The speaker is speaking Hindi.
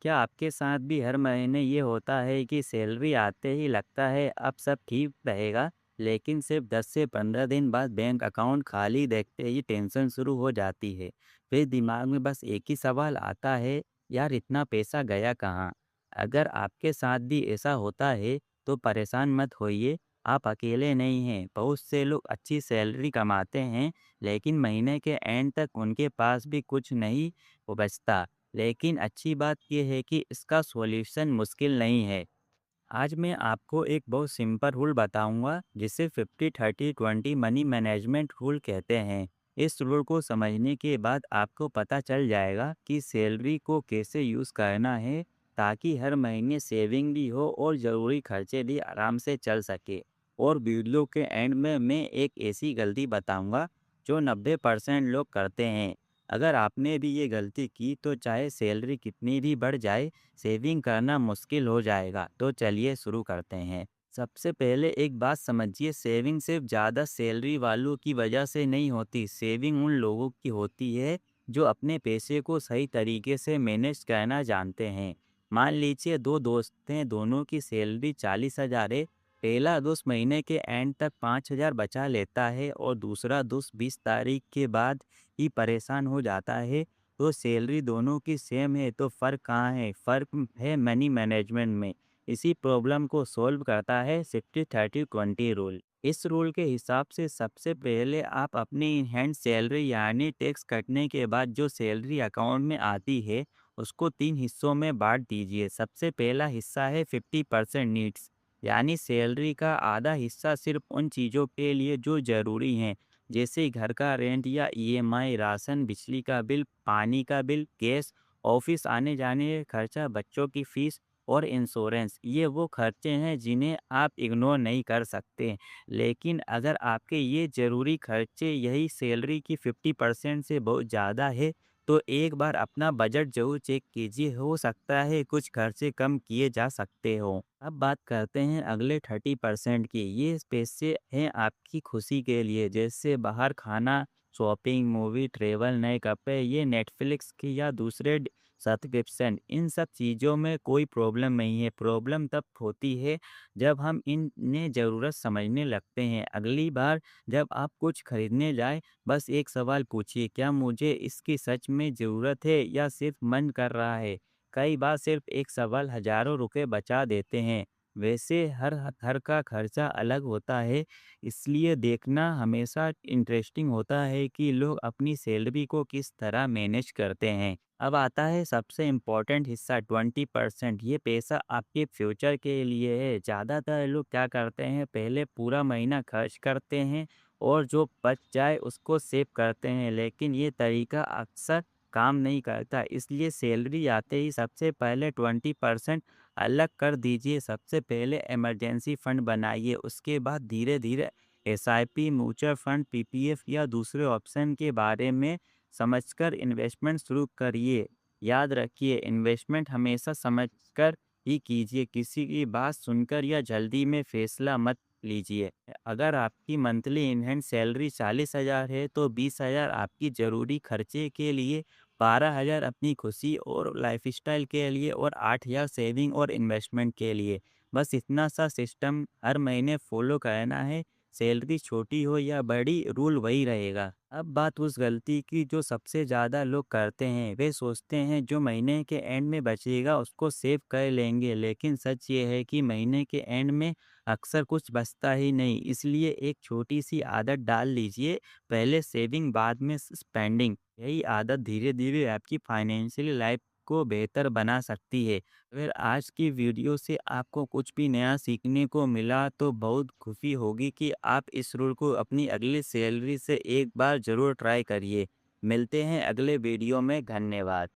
क्या आपके साथ भी हर महीने ये होता है कि सैलरी आते ही लगता है अब सब ठीक रहेगा, लेकिन सिर्फ 10 से 15 दिन बाद बैंक अकाउंट खाली देखते ही टेंशन शुरू हो जाती है। फिर दिमाग में बस एक ही सवाल आता है, यार इतना पैसा गया कहाँ? अगर आपके साथ भी ऐसा होता है तो परेशान मत होइए, आप अकेले नहीं हैं। बहुत से लोग अच्छी सैलरी कमाते हैं, लेकिन महीने के एंड तक उनके पास भी कुछ नहीं बचता। लेकिन अच्छी बात यह है कि इसका सॉल्यूशन मुश्किल नहीं है। आज मैं आपको एक बहुत सिंपल रूल बताऊंगा जिसे 50-30-20 मनी मैनेजमेंट रूल कहते हैं। इस रूल को समझने के बाद आपको पता चल जाएगा कि सैलरी को कैसे यूज़ करना है ताकि हर महीने सेविंग भी हो और ज़रूरी खर्चे भी आराम से चल सके। और वीडियो के एंड में मैं एक ऐसी गलती बताऊंगा जो 90% लोग करते हैं। अगर आपने भी ये गलती की तो चाहे सैलरी कितनी भी बढ़ जाए, सेविंग करना मुश्किल हो जाएगा। तो चलिए शुरू करते हैं। सबसे पहले एक बात समझिए, सेविंग सिर्फ ज़्यादा सैलरी वालों की वजह से नहीं होती। सेविंग उन लोगों की होती है जो अपने पैसे को सही तरीके से मैनेज करना जानते हैं। मान लीजिए दो दोस्त हैं, दोनों की सैलरी 40,000 है। पहला दोस्त महीने के एंड तक 5,000 बचा लेता है और दूसरा दोस्त 20 तारीख के बाद ही परेशान हो जाता है। तो सैलरी दोनों की सेम है तो फ़र्क कहाँ है? फ़र्क है मनी मैनेजमेंट में। इसी प्रॉब्लम को सॉल्व करता है 60-30-20 रूल। इस रूल के हिसाब से सबसे पहले आप अपनी इन हैंड सैलरी यानी टैक्स कटने के बाद जो सैलरी अकाउंट में आती है, उसको 3 हिस्सों में बाँट दीजिए। सबसे पहला हिस्सा है 50% नीड्स, यानी सैलरी का आधा हिस्सा सिर्फ़ उन चीज़ों के लिए जो ज़रूरी हैं, जैसे घर का रेंट या ईएमआई, राशन, बिजली का बिल, पानी का बिल, गैस, ऑफिस आने-जाने का खर्चा, बच्चों की फीस और इंश्योरेंस। ये वो खर्चे हैं जिन्हें आप इग्नोर नहीं कर सकते। लेकिन अगर आपके ये ज़रूरी खर्चे यही सैलरी की 50% से बहुत ज़्यादा है, तो एक बार अपना बजट ज़रूर चेक कीजिए, हो सकता है कुछ खर्चे कम किए जा सकते हों। अब बात करते हैं अगले 30% की। ये पैसे हैं आपकी खुशी के लिए, जैसे बाहर खाना, शॉपिंग, मूवी, ट्रैवल, नए कपड़े, ये नेटफ्लिक्स की या दूसरे सब्सक्रिप्शन। इन सब चीज़ों में कोई प्रॉब्लम नहीं है। प्रॉब्लम तब होती है जब हम इन्हें ज़रूरत समझने लगते हैं। अगली बार जब आप कुछ खरीदने जाएं, बस एक सवाल पूछिए, क्या मुझे इसकी सच में ज़रूरत है या सिर्फ मन कर रहा है? कई बार सिर्फ एक सवाल हज़ारों रुपए बचा देते हैं। वैसे हर घर का खर्चा अलग होता है, इसलिए देखना हमेशा इंटरेस्टिंग होता है कि लोग अपनी सैलरी को किस तरह मैनेज करते हैं। अब आता है सबसे इम्पोर्टेंट हिस्सा 20%। ये पैसा आपके फ्यूचर के लिए है। ज़्यादातर लोग क्या करते हैं, पहले पूरा महीना खर्च करते हैं और जो बच जाए उसको सेव करते हैं, लेकिन ये तरीका अक्सर काम नहीं करता। इसलिए सैलरी आते ही सबसे पहले 20% अलग कर दीजिए। सबसे पहले इमरजेंसी फंड बनाइए, उसके बाद धीरे धीरे एसआईपी, म्यूचुअल फंड, पीपीएफ या दूसरे ऑप्शन के बारे में समझकर इन्वेस्टमेंट शुरू करिए। याद रखिए, इन्वेस्टमेंट हमेशा समझकर ही कीजिए, किसी की बात सुनकर या जल्दी में फैसला मत लीजिए। अगर आपकी मंथली इन हैंड सैलरी 40,000 है तो 20,000 आपकी ज़रूरी खर्चे के लिए, 12,000 अपनी खुशी और लाइफस्टाइल के लिए और 8,000 सेविंग और इन्वेस्टमेंट के लिए। बस इतना सा सिस्टम हर महीने फॉलो करना है। सैलरी छोटी हो या बड़ी, रूल वही रहेगा। अब बात उस गलती की जो सबसे ज़्यादा लोग करते हैं। वे सोचते हैं जो महीने के एंड में बचेगा उसको सेव कर लेंगे, लेकिन सच ये है कि महीने के एंड में अक्सर कुछ बचता ही नहीं। इसलिए एक छोटी सी आदत डाल लीजिए, पहले सेविंग बाद में स्पेंडिंग। यही आदत धीरे धीरे आपकी फाइनेंशियल लाइफ को बेहतर बना सकती है। अगर आज की वीडियो से आपको कुछ भी नया सीखने को मिला तो बहुत खुशी होगी कि आप इस रूल को अपनी अगली सैलरी से एक बार ज़रूर ट्राई करिए। मिलते हैं अगले वीडियो में। धन्यवाद।